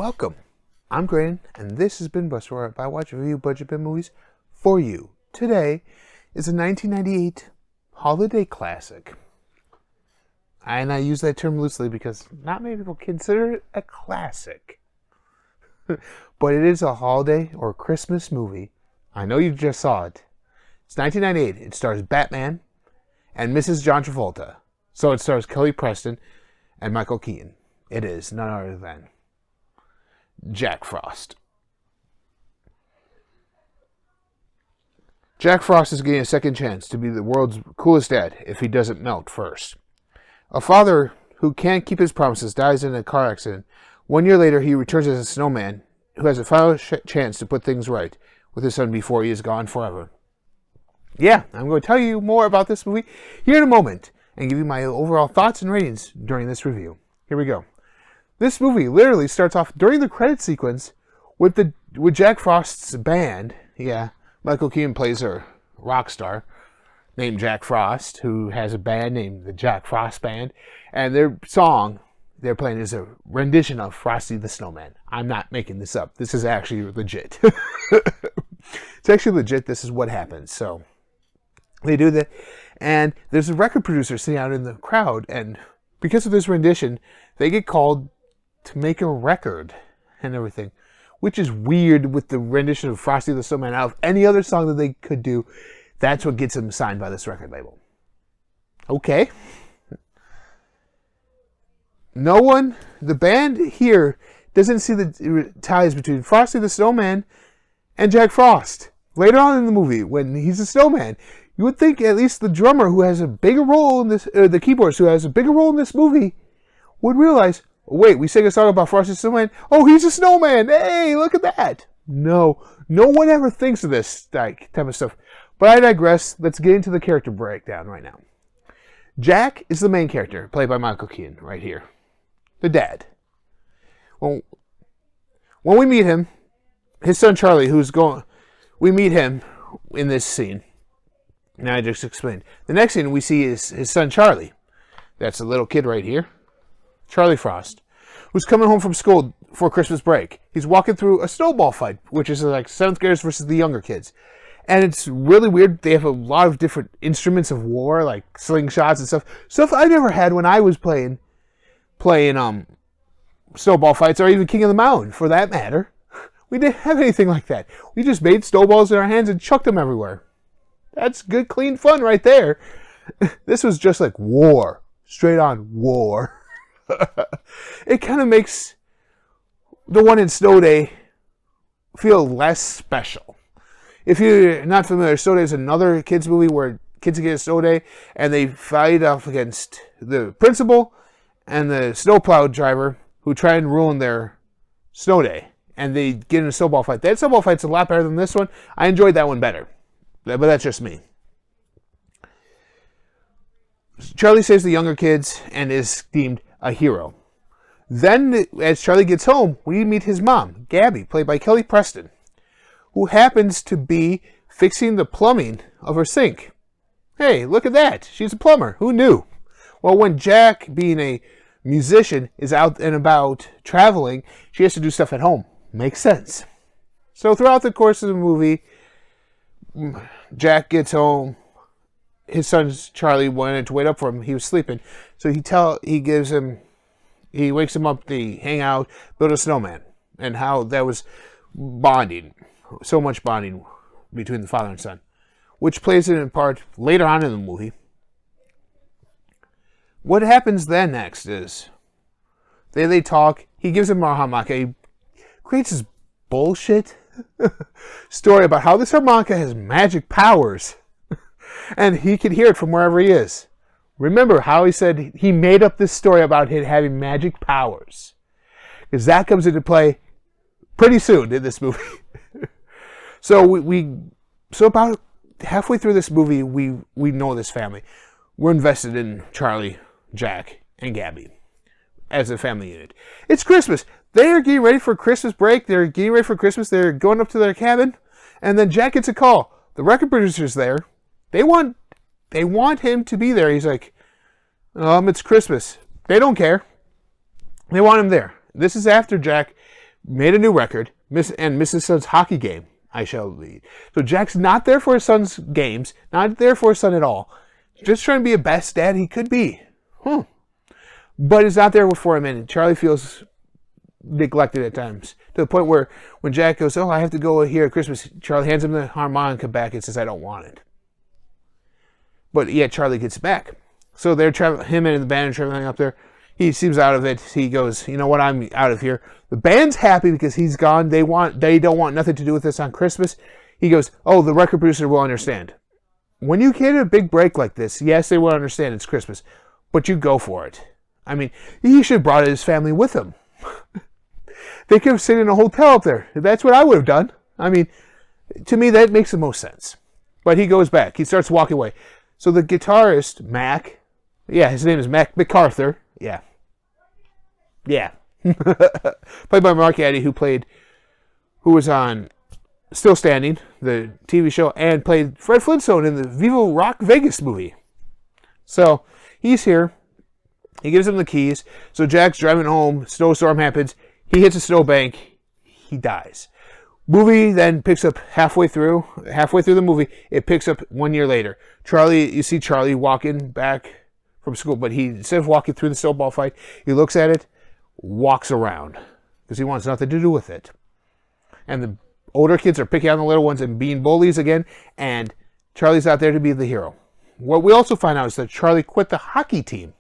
Welcome. I'm Graydon, and this has BINBUSTER, where I watch and review budget bin movies for you. Today is a 1998 holiday classic. And I use that term loosely because not many people consider it a classic. But it is a holiday or Christmas movie. I know you just saw it. It's 1998. It stars Batman and Mrs. John Travolta. So it stars Kelly Preston and Michael Keaton. It is none other than Jack Frost. Jack Frost is getting a second chance to be the world's coolest dad if he doesn't melt first. A father who can't keep his promises dies in a car accident. 1 year later, he returns as a snowman who has a final chance to put things right with his son before he is gone forever. Yeah, I'm going to tell you more about this movie here in a moment and give you my overall thoughts and ratings during this review. Here we go. This movie literally starts off during the credit sequence with Jack Frost's band. Yeah, Michael Keaton plays a rock star named Jack Frost, who has a band named the Jack Frost Band, and their song they're playing is a rendition of Frosty the Snowman. I'm not making this up. This is actually legit. It's actually legit. This is what happens. So they do that, and there's a record producer sitting out in the crowd, and because of this rendition, they get called to make a record and everything, which is weird with the rendition of Frosty the Snowman. Out of any other song that they could do, that's what gets them signed by this record label. Okay. No one, the band here doesn't see the ties between Frosty the Snowman and Jack Frost. Later on in the movie, when he's a snowman, you would think at least the drummer, who has a bigger role in this, the keyboardist, who has a bigger role in this movie, would realize, oh, wait, we sang a song about Frosty the Snowman. Oh, he's a snowman. Hey, look at that. No one ever thinks of this type of stuff. But I digress. Let's get into the character breakdown right now. Jack is the main character, played by Michael Keaton, right here. The dad. Well, when we meet him, his son Charlie, we meet him in this scene. Now I just explained. The next scene we see is his son Charlie. That's the little kid right here. Charlie Frost, who's coming home from school for Christmas break. He's walking through a snowball fight, which is like 7th graders versus the younger kids. And it's really weird. They have a lot of different instruments of war, like slingshots and stuff. Stuff I never had when I was playing snowball fights, or even King of the Mountain, for that matter. We didn't have anything like that. We just made snowballs in our hands and chucked them everywhere. That's good, clean fun right there. This was just like war. Straight on war. It kind of makes the one in Snow Day feel less special. If you're not familiar, Snow Day is another kids movie where kids get a snow day and they fight off against the principal and the snowplow driver who try and ruin their snow day. And they get in a snowball fight. That snowball fight's a lot better than this one. I enjoyed that one better. But that's just me. Charlie saves the younger kids and is deemed a hero. Then, as Charlie gets home, we meet his mom, Gabby, played by Kelly Preston, who happens to be fixing the plumbing of her sink. Hey, look at that. She's a plumber. Who knew? Well, when Jack, being a musician, is out and about traveling, she has to do stuff at home. Makes sense. So throughout the course of the movie, Jack gets home. His son Charlie wanted to wait up for him. He was sleeping. So he wakes him up to hang out, build a snowman. And how that was bonding. So much bonding between the father and son. Which plays it in part later on in the movie. What happens then next is they talk. He gives him a harmonica. He creates this bullshit story about how this harmonica has magic powers. And he can hear it from wherever he is. Remember how he said he made up this story about it having magic powers. Because that comes into play pretty soon in this movie. So so about halfway through this movie, we know this family. We're invested in Charlie, Jack, and Gabby as a family unit. It's Christmas. They are getting ready for Christmas break. They're getting ready for Christmas. They're going up to their cabin. And then Jack gets a call. The record producer's there. They want him to be there. He's like, it's Christmas. They don't care. They want him there. This is after Jack made a new record, and missed his son's hockey game. I shall lead. So Jack's not there for his son's games, not there for his son at all. Just trying to be the best dad he could be. But he's not there for him, and Charlie feels neglected at times. To the point where when Jack goes, I have to go here at Christmas, Charlie hands him the harmonica back and says, I don't want it. But yet Charlie gets it back. So they're traveling, him and the band are traveling up there. He seems out of it. He goes, you know what, I'm out of here. The band's happy because he's gone. They don't want nothing to do with this on Christmas. He goes, the record producer will understand. When you get a big break like this, yes, they will understand it's Christmas, but you go for it. I mean, he should have brought his family with him. They could have stayed in a hotel up there. That's what I would have done. I mean, to me, that makes the most sense. But he goes back. He starts walking away. So the guitarist, Mac, his name is Mac MacArthur. Yeah. Played by Mark Addy, who was on Still Standing, the TV show, and played Fred Flintstone in the Viva Rock Vegas movie. So he's here. He gives him the keys. So Jack's driving home. Snowstorm happens. He hits a snowbank. He dies. Movie then picks up halfway through the movie. It picks up 1 year later. You see Charlie walking back from school, but instead of walking through the snowball fight, he looks at it, walks around, because he wants nothing to do with it. And the older kids are picking on the little ones and being bullies again, and Charlie's out there to be the hero. What we also find out is that Charlie quit the hockey team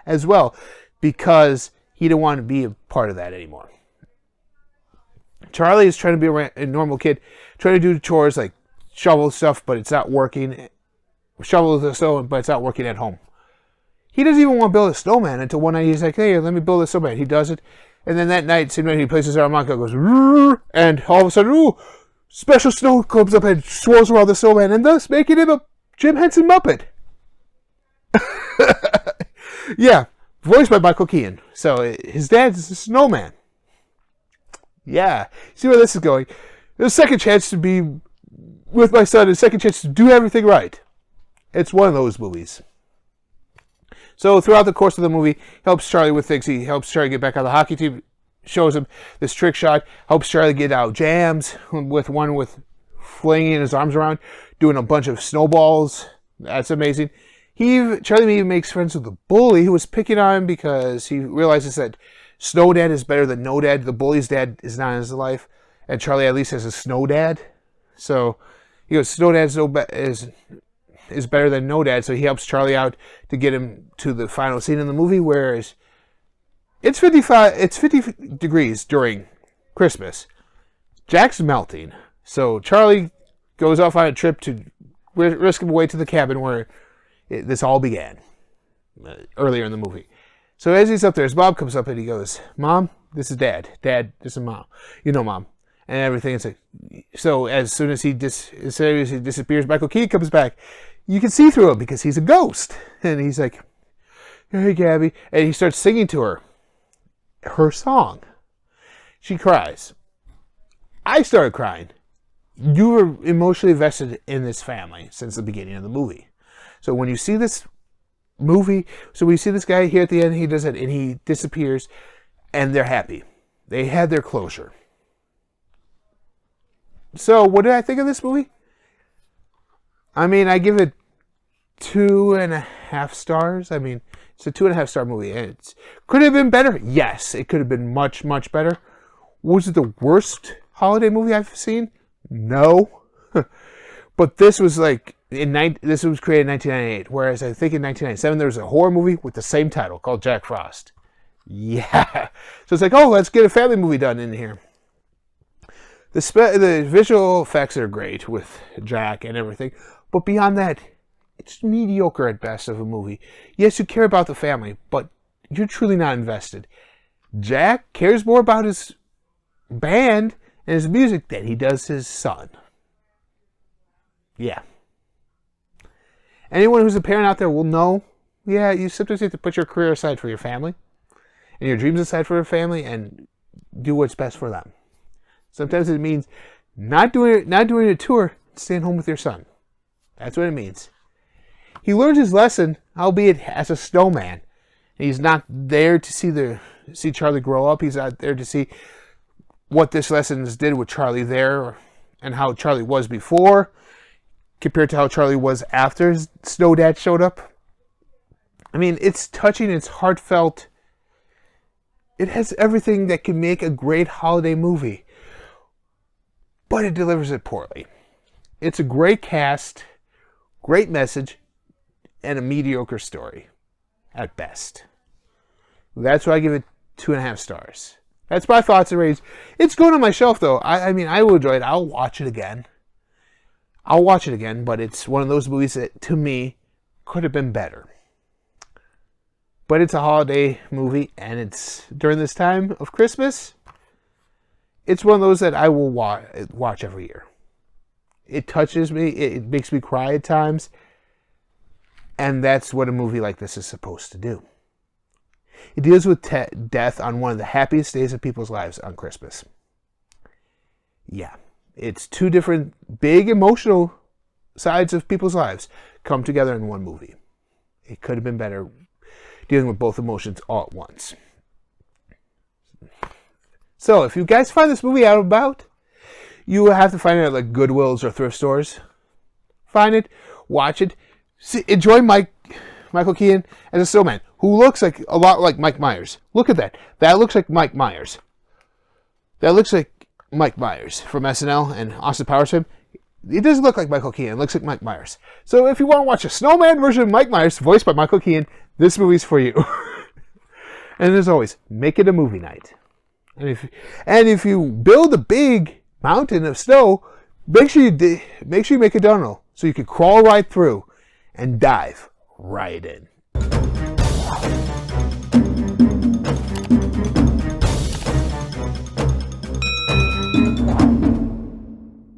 as well because he didn't want to be a part of that anymore. Charlie is trying to be a normal kid, trying to do chores like shovel stuff, but it's not working. Shovel the snow, but it's not working at home. He doesn't even want to build a snowman until one night he's like, hey, let me build a snowman. He does it. And then that night, same night he plays his harmonica, goes, and all of a sudden, special snow comes up and swirls around the snowman, and thus making him a Jim Henson Muppet. Yeah, voiced by Michael Keaton. So his dad's a snowman. Yeah, see where this is going. There's a second chance to be with my son, a second chance to do everything right. It's one of those movies. So throughout the course of the movie, he helps Charlie with things. He helps Charlie get back on the hockey team, shows him this trick shot, helps Charlie get out jams with flinging his arms around, doing a bunch of snowballs. That's amazing. Charlie even makes friends with the bully who was picking on him because he realizes that Snow Dad is better than No Dad. The bully's dad is not in his life, and Charlie at least has a Snow Dad. So he goes, Snow Dad is better than No Dad, so he helps Charlie out to get him to the final scene in the movie, where it's 50 degrees during Christmas. Jack's melting, so Charlie goes off on a trip to risk him away to the cabin where this all began earlier in the movie. So as he's up there, his mom comes up and he goes, Mom, this is Dad. Dad, this is Mom. You know Mom. And everything. It's like, so as soon as he disappears, Michael Keaton comes back. You can see through him because he's a ghost. And he's like, hey, Gabby. And he starts singing to her song. She cries. I started crying. You were emotionally invested in this family since the beginning of the movie. So when you see this movie, we see this guy here at the end, he does it, and he disappears, and they're happy. They had their closure. So what did I think of this movie? I mean, I give it 2.5 stars. I mean, it's a 2.5 star movie. Could it have been better? Yes, it could have been much, much better. Was it the worst holiday movie I've seen? No. But this was this was created in 1998, whereas I think in 1997 there was a horror movie with the same title called Jack Frost. Yeah. So it's like, let's get a family movie done in here. The visual effects are great with Jack and everything, but beyond that, it's mediocre at best of a movie. Yes, you care about the family, but you're truly not invested. Jack cares more about his band and his music than he does his son. Yeah. Anyone who's a parent out there will know, you sometimes have to put your career aside for your family and your dreams aside for your family and do what's best for them. Sometimes it means not doing a tour, staying home with your son. That's what it means. He learns his lesson, albeit as a snowman. He's not there to see Charlie grow up. He's not there to see what this lessons did with Charlie there and how Charlie was before compared to how Charlie was after Snow Dad showed up. I mean, it's touching, it's heartfelt. It has everything that can make a great holiday movie, but it delivers it poorly. It's a great cast, great message, and a mediocre story at best. That's why I give it 2.5 stars. That's my thoughts and ratings. It's going on my shelf, though. I mean, I will enjoy it. I'll watch it again. But it's one of those movies that, to me, could have been better. But it's a holiday movie, and it's during this time of Christmas. It's one of those that I will watch every year. It touches me. It makes me cry at times. And that's what a movie like this is supposed to do. It deals with death on one of the happiest days of people's lives on Christmas. Yeah, it's two different big emotional sides of people's lives come together in one movie. It could have been better dealing with both emotions all at once. So, if you guys find this movie out and about, you will have to find it at like Goodwills or thrift stores. Find it, watch it, enjoy Michael Keaton as a snowman, who looks like a lot like Mike Myers. Look at that. That looks like Mike Myers. That looks like Mike Myers from SNL and Austin Powers film. It doesn't look like Michael Keaton. It looks like Mike Myers. So if you want to watch a snowman version of Mike Myers, voiced by Michael Keaton, this movie's for you. And as always, make it a movie night. And if you build a big mountain of snow, make sure you make a tunnel so you can crawl right through and dive right in.